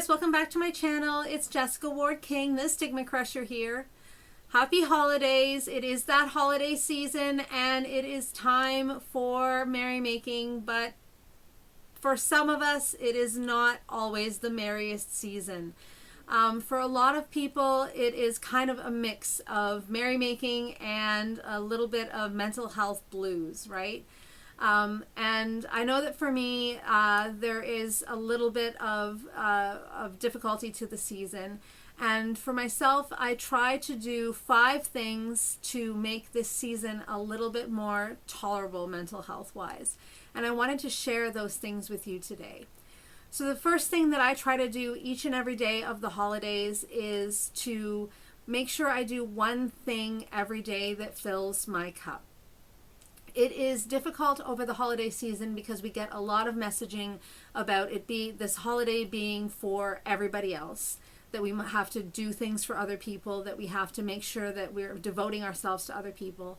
guys, welcome back to my channel. It's Jessica Ward King, the StigmaCrusher here. Happy holidays. It is that holiday season and it is time for merrymaking, but for some of us it is not always the merriest season. For a lot of people it is kind of a mix of merrymaking and a little bit of mental health blues, right? And I know that for me, there is a little bit of difficulty to the season. And for myself, I try to do 5 things to make this season a little bit more tolerable mental health wise. And I wanted to share those things with you today. So the first thing that I try to do each and every day of the holidays is to make sure I do one thing every day that fills my cup. It is difficult over the holiday season because we get a lot of messaging about this holiday being for everybody else, that we have to do things for other people, that we have to make sure that we're devoting ourselves to other people.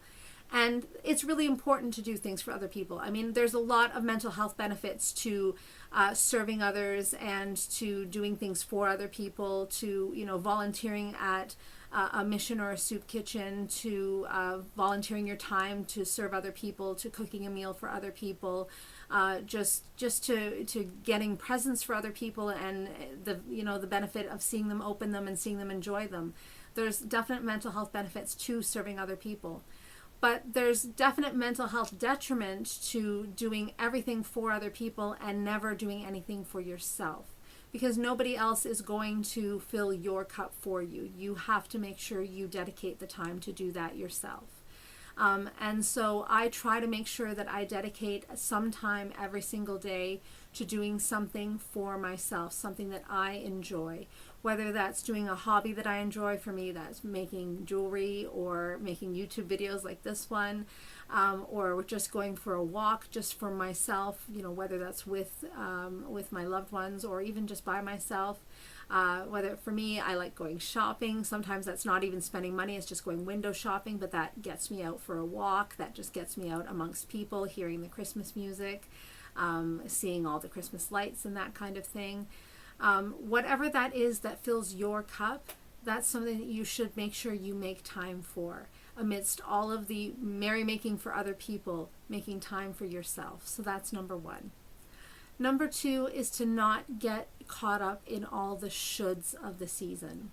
And it's really important to do things for other people. I mean, there's a lot of mental health benefits to serving others and to doing things for other people, to, volunteering at a mission or a soup kitchen, to volunteering your time to serve other people, to cooking a meal for other people, just to getting presents for other people, and the benefit of seeing them open them and seeing them enjoy them. There's definite mental health benefits to serving other people. But there's definite mental health detriment to doing everything for other people and never doing anything for yourself, because nobody else is going to fill your cup for you. You have to make sure you dedicate the time to do that yourself. And so I try to make sure that I dedicate some time every single day to doing something for myself, something that I enjoy. Whether that's doing a hobby that I enjoy, for me that's making jewelry or making YouTube videos like this one, or just going for a walk just for myself, whether that's with my loved ones or even just by myself. Whether for me, I like going shopping. Sometimes that's not even spending money, it's just going window shopping, but that gets me out for a walk. That just gets me out amongst people, hearing the Christmas music, seeing all the Christmas lights and that kind of thing. Whatever that is that fills your cup, that's something that you should make sure you make time for. Amidst all of the merrymaking for other people, making time for yourself. So that's number 1. Number 2 is to not get caught up in all the shoulds of the season.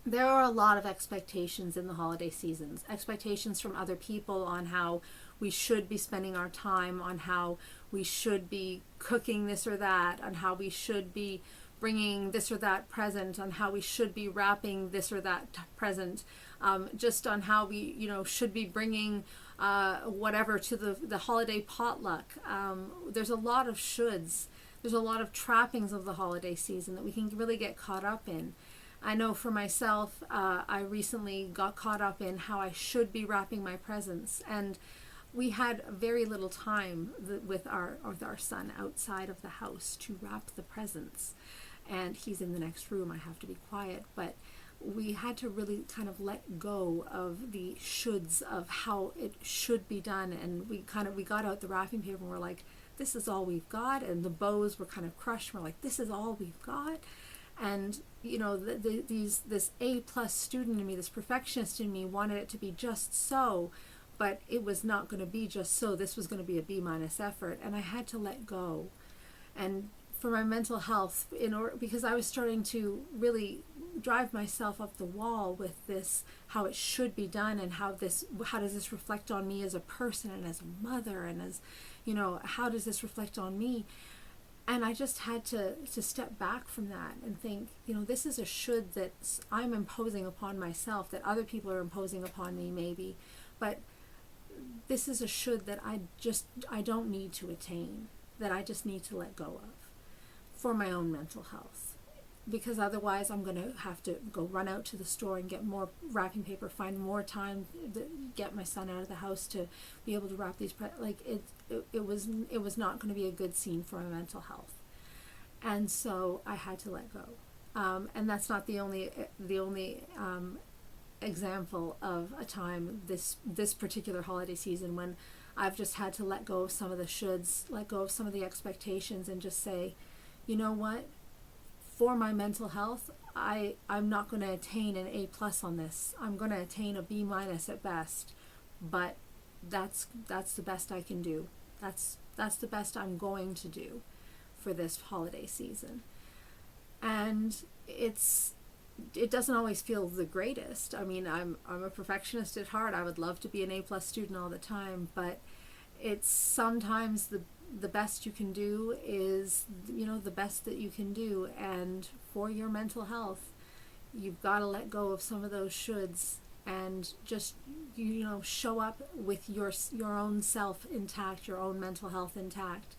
There are a lot of expectations in the holiday seasons. Expectations from other people on how we should be spending our time, on how we should be cooking this or that, on how we should be bringing this or that present, on how we should be wrapping this or that present, just on how we, should be bringing whatever to the holiday potluck. There's a lot of shoulds. There's a lot of trappings of the holiday season that we can really get caught up in. I know for myself, I recently got caught up in how I should be wrapping my presents, and we had very little time with our son outside of the house to wrap the presents. And he's in the next room. I have to be quiet, but we had to really kind of let go of the shoulds of how it should be done. And we got out the wrapping paper and we're like, this is all we've got. And the bows were kind of crushed. We're like, this is all we've got. And this A+ student in me, this perfectionist in me, wanted it to be just so, but it was not going to be just so. This was going to be a B- effort, and I had to let go. And for my mental health, because I was starting to really drive myself up the wall with this, how it should be done, and how does this reflect on me as a person and as a mother, and as, how does this reflect on me? And I just had to step back from that and think, this is a should that I'm imposing upon myself, that other people are imposing upon me maybe, but this is a should that I don't need to attain, that I just need to let go of for my own mental health. Because otherwise I'm going to have to go run out to the store and get more wrapping paper, find more time to get my son out of the house to be able to wrap these it was not going to be a good scene for my mental health. And so I had to let go. And that's not the only example of a time this particular holiday season when I've just had to let go of some of the shoulds, let go of some of the expectations, and just say, you know what? for my mental health, I'm not going to attain an A plus on this. I'm going to attain a B minus at best, but that's the best I can do. That's the best I'm going to do for this holiday season. And it doesn't always feel the greatest. I mean, I'm a perfectionist at heart. I would love to be an A plus student all the time, but it's sometimes the best you can do is, the best that you can do. And for your mental health, you've got to let go of some of those shoulds and just, show up with your own self intact, your own mental health intact.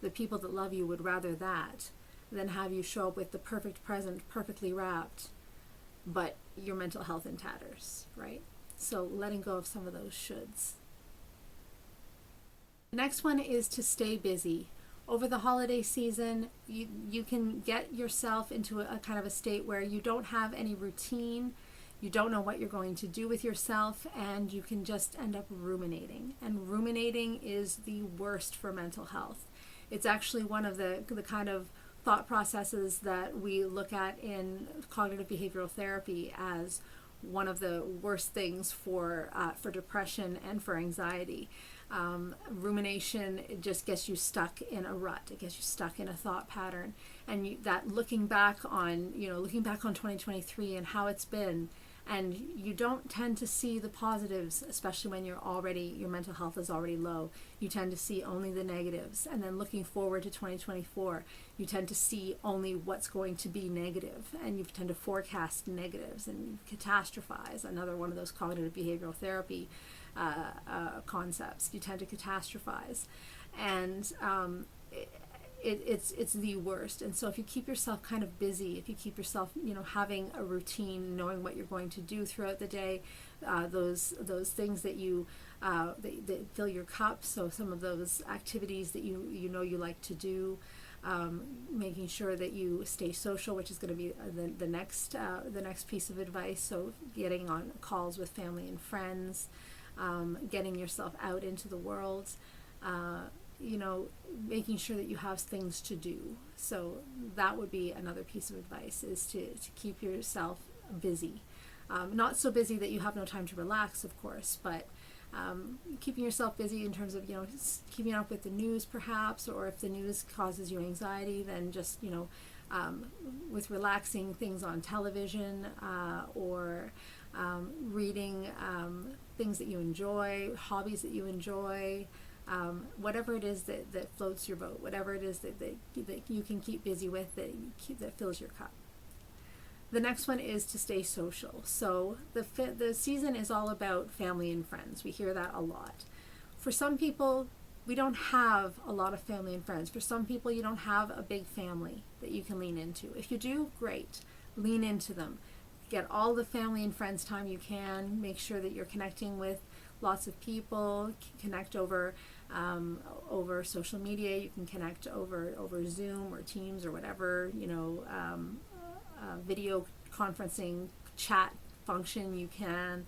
The people that love you would rather that than have you show up with the perfect present, perfectly wrapped, but your mental health in tatters, right? So letting go of some of those shoulds. The next one is to stay busy. Over the holiday season, you can get yourself into a kind of a state where you don't have any routine, you don't know what you're going to do with yourself, and you can just end up ruminating. And ruminating is the worst for mental health. It's actually one of the kind of thought processes that we look at in cognitive behavioral therapy as one of the worst things for depression and for anxiety. Rumination, it just gets you stuck in a rut. It gets you stuck in a thought pattern, and that looking back on 2023 and how it's been, and you don't tend to see the positives, especially when your mental health is already low. You tend to see only the negatives, and then looking forward to 2024, you tend to see only what's going to be negative, and you tend to forecast negatives and catastrophize. Another one of those cognitive behavioral therapy concepts. You tend to catastrophize, and it's the worst. And so if you keep yourself kind of busy, if you keep yourself having a routine, knowing what you're going to do throughout the day, those things that that fill your cup, so some of those activities that you like to do, making sure that you stay social, which is going to be the next piece of advice. So getting on calls with family and friends, getting yourself out into the world, making sure that you have things to do. So that would be another piece of advice, is to keep yourself busy. Not so busy that you have no time to relax, of course, but keeping yourself busy in terms of, keeping up with the news perhaps, or if the news causes you anxiety, then just, with relaxing things on television, or reading things that you enjoy, hobbies that you enjoy, whatever it is that floats your boat, whatever it is that you can keep busy with, that fills your cup. The next one is to stay social. So the season is all about family and friends. We hear that a lot. For some people, we don't have a lot of family and friends. For some people, you don't have a big family that you can lean into. If you do, great. Lean into them. Get all the family and friends time you can. Make sure that you're connecting with lots of people. Connect over social media. You can connect over Zoom or Teams or whatever, video conferencing chat function you can.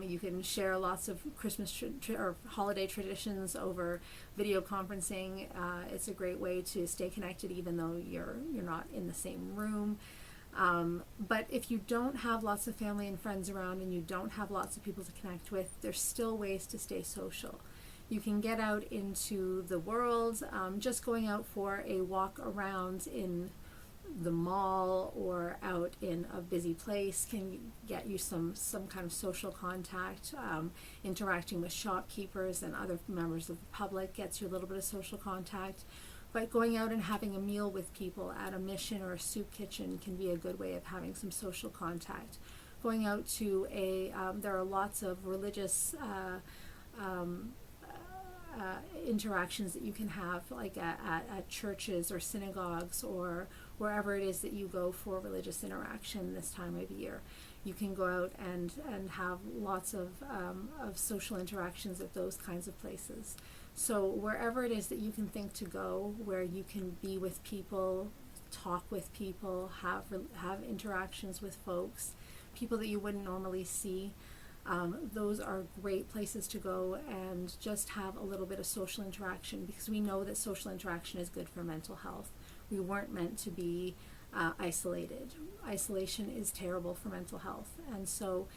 You can share lots of Christmas or holiday traditions over video conferencing. It's a great way to stay connected even though you're not in the same room. But if you don't have lots of family and friends around, and you don't have lots of people to connect with, there's still ways to stay social. You can get out into the world. Just going out for a walk around in the mall or out in a busy place can get you some kind of social contact. Interacting with shopkeepers and other members of the public gets you a little bit of social contact. But going out and having a meal with people at a mission or a soup kitchen can be a good way of having some social contact. Going out to there are lots of religious interactions that you can have, like at churches or synagogues or wherever it is that you go for religious interaction this time of year. You can go out and have lots of social interactions at those kinds of places. So wherever it is that you can think to go, where you can be with people, talk with people, have interactions with folks, people that you wouldn't normally see, those are great places to go and just have a little bit of social interaction, because we know that social interaction is good for mental health. We weren't meant to be isolated. Isolation is terrible for mental health, and so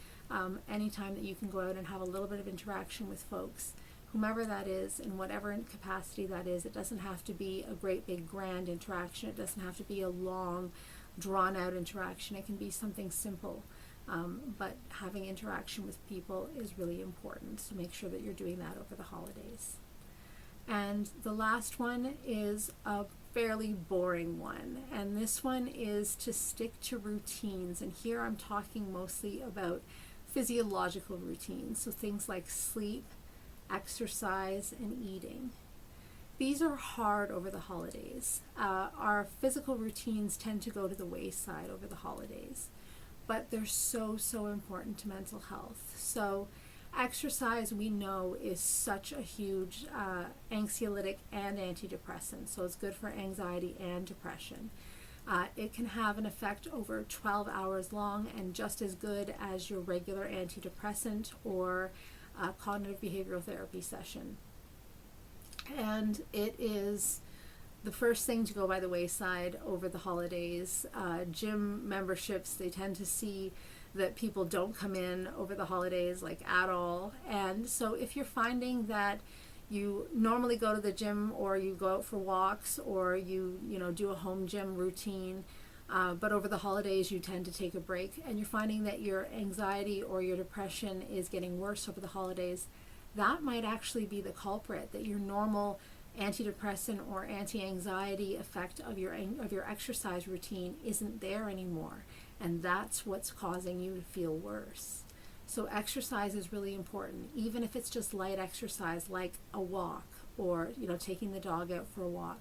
anytime that you can go out and have a little bit of interaction with folks, whomever that is, in whatever capacity that is, it doesn't have to be a great big grand interaction. It doesn't have to be a long, drawn out interaction. It can be something simple. But having interaction with people is really important, so make sure that you're doing that over the holidays. And the last one is a fairly boring one, and this one is to stick to routines. And here I'm talking mostly about physiological routines, so things like sleep, exercise, and eating. These are hard over the holidays. Our physical routines tend to go to the wayside over the holidays, but they're so important to mental health. So exercise, we know, is such a huge anxiolytic and antidepressant, so it's good for anxiety and depression. It can have an effect over 12 hours long and just as good as your regular antidepressant or cognitive behavioral therapy session. And it is the first thing to go by the wayside over the holidays. Gym memberships, they tend to see that people don't come in over the holidays like at all. And so if you're finding that you normally go to the gym or you go out for walks or you do a home gym routine, but over the holidays you tend to take a break and you're finding that your anxiety or your depression is getting worse over the holidays, that might actually be the culprit, that your normal antidepressant or anti-anxiety effect of your exercise routine isn't there anymore, and that's what's causing you to feel worse. So exercise is really important, even if it's just light exercise like a walk or taking the dog out for a walk,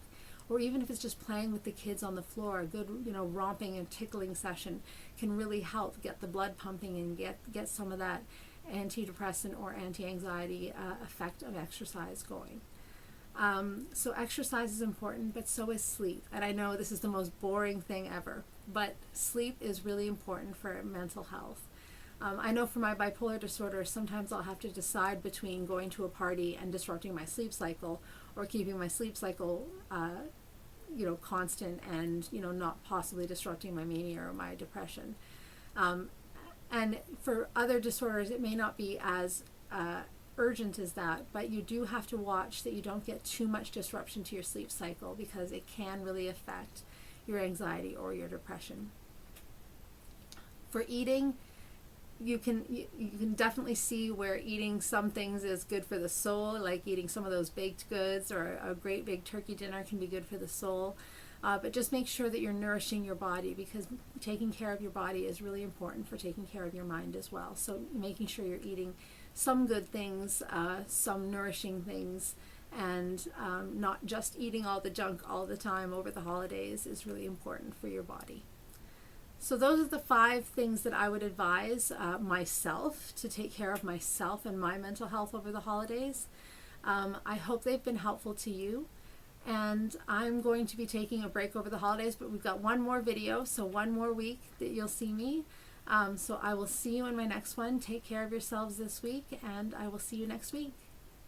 or even if it's just playing with the kids on the floor. A good romping and tickling session can really help get the blood pumping and get some of that antidepressant or anti-anxiety effect of exercise going. So exercise is important, but so is sleep. And I know this is the most boring thing ever, but sleep is really important for mental health. I know for my bipolar disorder, sometimes I'll have to decide between going to a party and disrupting my sleep cycle or keeping my sleep cycle constant and not possibly disrupting my mania or my depression. And for other disorders, it may not be as urgent as that, but you do have to watch that you don't get too much disruption to your sleep cycle, because it can really affect your anxiety or your depression. For eating, you can definitely see where eating some things is good for the soul, like eating some of those baked goods, or a great big turkey dinner can be good for the soul. But just make sure that you're nourishing your body, because taking care of your body is really important for taking care of your mind as well. So making sure you're eating some good things, some nourishing things, and not just eating all the junk all the time over the holidays is really important for your body. So those are the 5 things that I would advise myself to take care of myself and my mental health over the holidays. I hope they've been helpful to you. And I'm going to be taking a break over the holidays, but we've got one more video, so one more week that you'll see me. So I will see you in my next one. Take care of yourselves this week, and I will see you next week.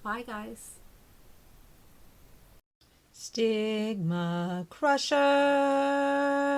Bye, guys. StigmaCrusher.